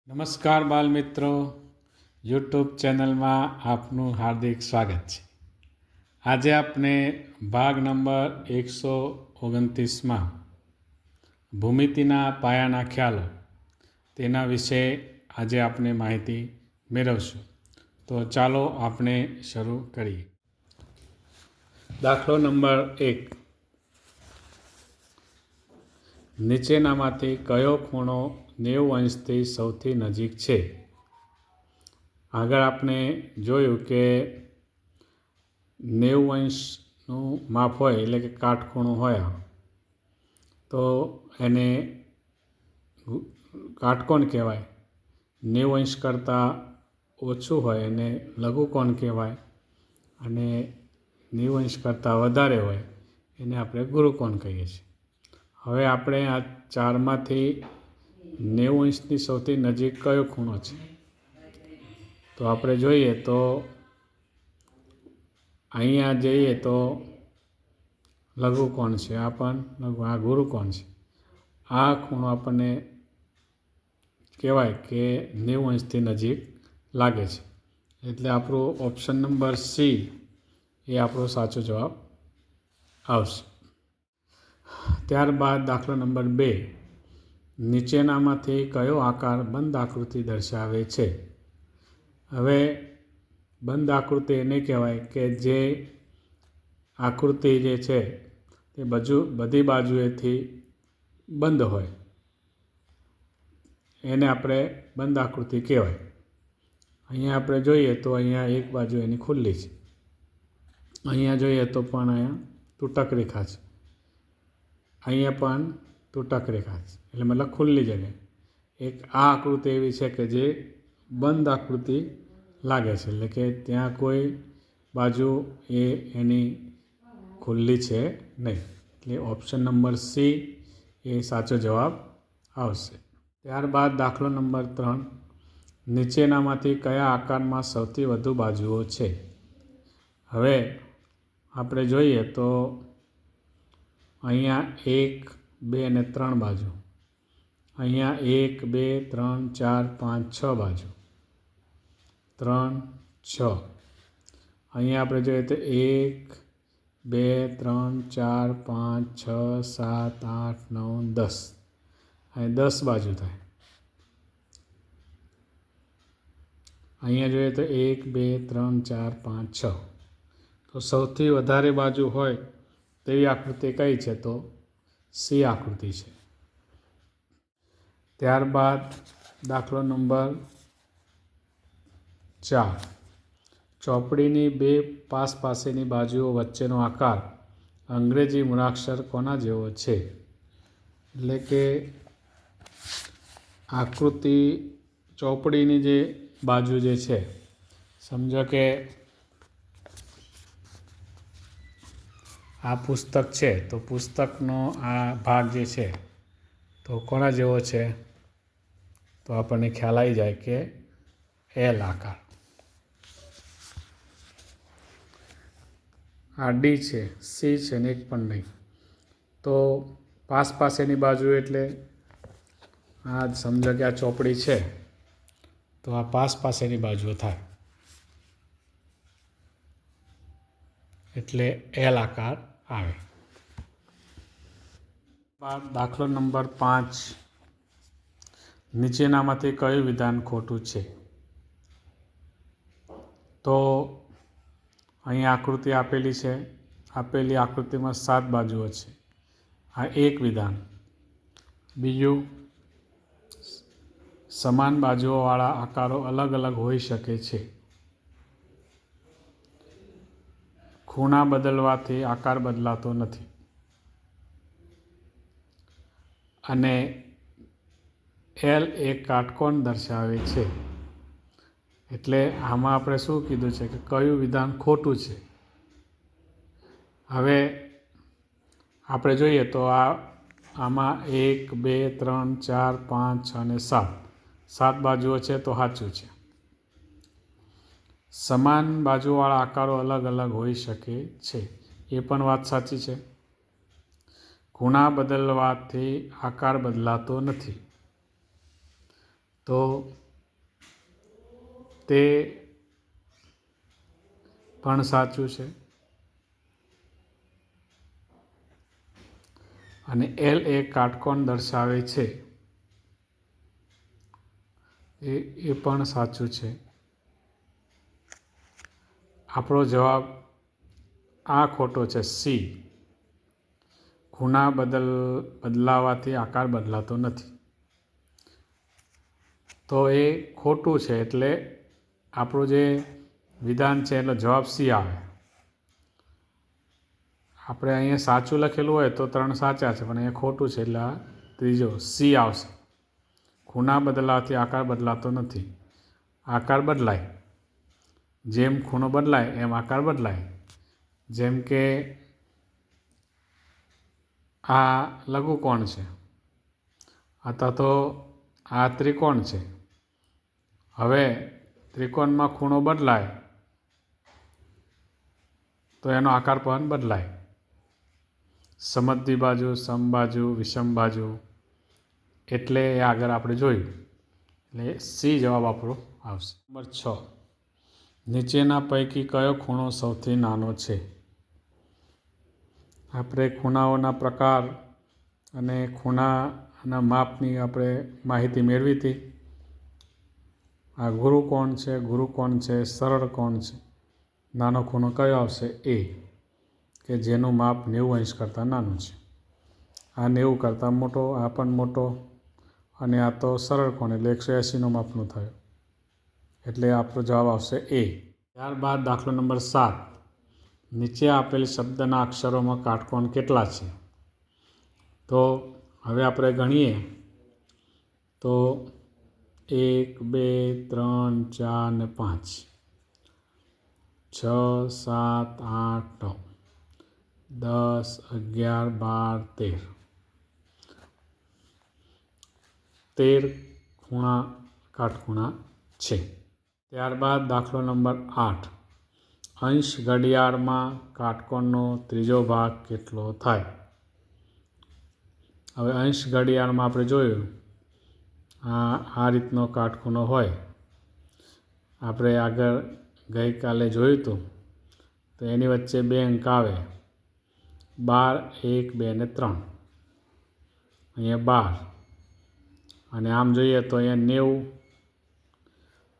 નમસ્કાર બાલ મિત્રો, યુટ્યુબ ચેનલમાં આપનું હાર્દિક સ્વાગત છે. આજે આપણે ભાગ નંબર 129માં ભૂમિતિના પાયાના ખ્યાલો તેના વિશે આજે આપણે માહિતી મેળવશું. તો ચાલો આપણે શરૂ કરીએ. દાખલો નંબર 1. નીચેનામાંથી કયો ખૂણો 90 અંશથી સૌથી નજીક છે? આગળ આપણે જોયું કે 90 અંશનું માપ હોય એટલે કે કાટખૂણો હોય તો એને કાટકોણ કહેવાય. 90 અંશ કરતાં ઓછું હોય એને લઘુકોણ કહેવાય અને 90 અંશ કરતાં વધારે હોય એને આપણે ગુરુકોણ કહીએ છીએ. હવે આપણે આ ચારમાંથી 90 અંશની સૌથી નજીક કયો ખૂણો છે? તો આપણે જોઈએ તો અહીંયા જઈએ તો લઘુકોણ છે, આ ગુરુકોણ છે. આ ખૂણો આપણને કહેવાય કે 90 અંશથી નજીક લાગે છે. એટલે આપણું ઓપ્શન નંબર સી એ આપણો સાચો જવાબ આવશે. ત્યારબાદ દાખલો નંબર 2. નીચેનામાંથી કયો આકાર બંધ આકૃતિ દર્શાવે છે? હવે બંધ આકૃતિ એને કહેવાય કે જે આકૃતિ જે છે તે બધી બાજુએથી બંધ હોય એને આપણે બંધ આકૃતિ કહેવાય. અહીંયા આપણે જોઈએ તો અહીંયા એક બાજુ એની ખુલ્લી છે, અહીંયા જોઈએ તો પણ અહીંયા તૂટક રેખા છે, અહીંયા પણ તૂટક રેખા છે, એટલે મતલબ ખુલ્લી જગ્યા. એક આ આકૃતિ એવી છે કે જે બંધ આકૃતિ લાગે છે, એટલે કે ત્યાં કોઈ બાજુ એની ખુલ્લી છે નહીં. એટલે ઓપ્શન નંબર સી એ સાચો જવાબ આવશે. ત્યારબાદ દાખલો નંબર 3. નીચેનામાંથી કયા આકારમાં સૌથી વધુ બાજુઓ છે? હવે આપણે જોઈએ તો અહીંયા 1, 2 અને 3 બાજુ, અહીંયા 1, 2, 3, 4, 5, 6 બાજુ, 3, 6. અહીંયા આપણે જોઈએ તો 1, 2, 3, 4, 5, 6, 7, 8, 9, 10. અહીં 10 બાજુ થાય. અહીંયા જોઈએ તો 1, 2, 3, 4, 5, 6. તો સૌથી વધારે બાજુ હોય તેવી આકૃતિ કઈ છે? તો સી આકૃતિ છે. ત્યારબાદ દાખલો નંબર 4. ચોપડીની બે પાસેની બાજુઓ વચ્ચેનો આકાર અંગ્રેજી મૂળાક્ષર કોના જેવો છે? એટલે કે આકૃતિ ચોપડીની જે બાજુ જે છે, સમજો કે આ પુસ્તક છે તો પુસ્તકનો આ ભાગ જે છે તો કોના જેવો છે? તો આપણને ખ્યાલ આવી જાય કે એલ આકાર. આ ડી છે, સી છે ને એક પણ નહીં. તો પાસેની બાજુ એટલે આ સમજો કે આ ચોપડી છે તો આ પાસેની બાજુઓ થાય એટલે એલ આકાર આવે. દાખલો નંબર 5. નીચેનામાંથી કયું વિધાન ખોટું છે? તો અહીં આકૃતિ આપેલી છે, આપેલી આકૃતિમાં 7 બાજુઓ છે. આ એક વિધાન. બીજું, સમાન બાજુઓવાળા આકારો અલગ અલગ હોઈ શકે છે. ખૂણા બદલવાથી આકાર બદલાતો નથી. અને એલ એ કાટકોણ દર્શાવે છે. એટલે આમાં આપણે શું કીધું છે કે કયું વિધાન ખોટું છે? હવે આપણે જોઈએ તો આમાં 1, 2, 3, 4, 5, 6 અને 7 બાજુઓ છે તો સાચું છે. સમાન બાજુવાળા આકારો અલગ અલગ હોઈ શકે છે, એ પણ વાત સાચી છે. ખૂણા બદલવાથી આકાર બદલાતો નથી તો તે પણ સાચું છે. અને એલ એ કાટકોણ દર્શાવે છે એ પણ સાચું છે. આપણો જવાબ આ ખોટો છે. સી, ખૂણા બદલાવાથી આકાર બદલાતો નથી. તો એ ખોટું છે, એટલે આપણું જે વિધાન છે એટલે જવાબ સી આવે. આપણે અહીંયા સાચું લખેલું હોય તો 3 સાચા છે, પણ અહીંયા ખોટું છે એટલે આ ત્રીજો સી આવશે. ખૂણા બદલાવાથી આકાર બદલાતો નથી. આકાર બદલાય, જેમ ખૂણો બદલાય એમ આકાર બદલાય. જેમ કે આ લઘુકોણ છે અથવા તો આ ત્રિકોણ છે. હવે ત્રિકોણમાં ખૂણો બદલાય તો એનો આકાર પણ બદલાય. સમદ્વિ બાજુ, સમબાજુ, વિષમ બાજુ, એટલે એ આગળ આપણે જોયું. એટલે સી જવાબ આપણો આવશે. નંબર 6, નીચેના પૈકી કયો ખૂણો સૌથી નાનો છે? આપણે ખૂણાઓના પ્રકાર અને ખૂણાના માપની આપણે માહિતી મેળવી હતી. આ ગુરુકોણ છે, ગુરુકોણ છે, સરળ કોણ છે. નાનો ખૂણો કયો આવશે? એ, કે જેનું માપ 90 અંશ કરતાં નાનું છે. આ 90 કરતાં મોટો, આ પણ મોટો, અને આ તો સરળ કોણ એટલે 180નો માપનું થયું. એટલે આપણો જવાબ આવશે એ. ત્યારબાદ દાખલો નંબર 7, નીચે આપેલ શબ્દના અક્ષરોમાં કાટકોણ કેટલા છે? તો હવે આપણે ગણીએ તો 1, 2, 3, 4 ને 5, 6, 7, 8, 9, 10, 11, 12, 13 ખૂણા કાટખૂણા છે. ત્યારબાદ દાખલો નંબર 8, અંશ ઘડિયાળમાં કાટકોણનો ત્રીજો ભાગ કેટલો થાય? હવે અંશ ઘડિયાળમાં આપણે જોયું આ રીતનો કાટખૂણો હોય. આપણે આગળ ગઈકાલે જોયું હતું તો એની વચ્ચે 2 અંક આવે, 12, 1, 2 ને 3. અહીંયા 12, અને આમ જોઈએ તો અહીંયા 90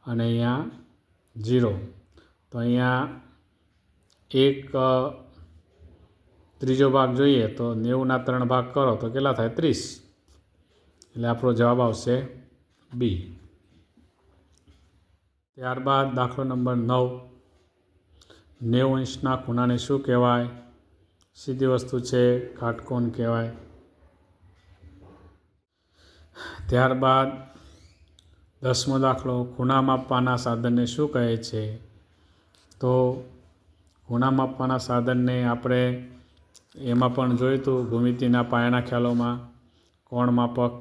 અને અહીંયા 0. તો અહીંયા એક ત્રીજો ભાગ જોઈએ તો 90ના 3 ભાગ કરો તો કેટલા થાય? 30. એટલે આપણો જવાબ આવશે બી. ત્યારબાદ દાખલો નંબર 9, 90 અંશના ખૂણાને શું કહેવાય? સીધી વસ્તુ છે, કાટકોણ કહેવાય. ત્યારબાદ 10મો દાખલો, ખૂણા માપવાના સાધનને શું કહે છે? તો ખૂણા માપવાના સાધનને આપણે એમાં પણ જોયું હતું ભૂમિતિના પાયાના ખ્યાલોમાં કોણ માપક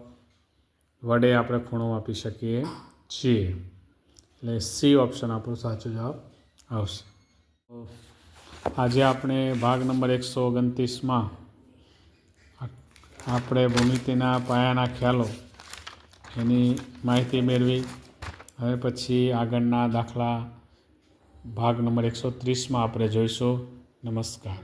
વડે આપણે ખૂણો માપી શકીએ છીએ. એટલે સી ઓપ્શન આપણો સાચો જવાબ આવશે. આજે આપણે ભાગ નંબર 129માં આપણે ભૂમિતિના પાયાના ખ્યાલો એની માહિતી મેળવી. હવે પછી આગળના દાખલા ભાગ નંબર 130માં આપણે જોઈશું. નમસ્કાર.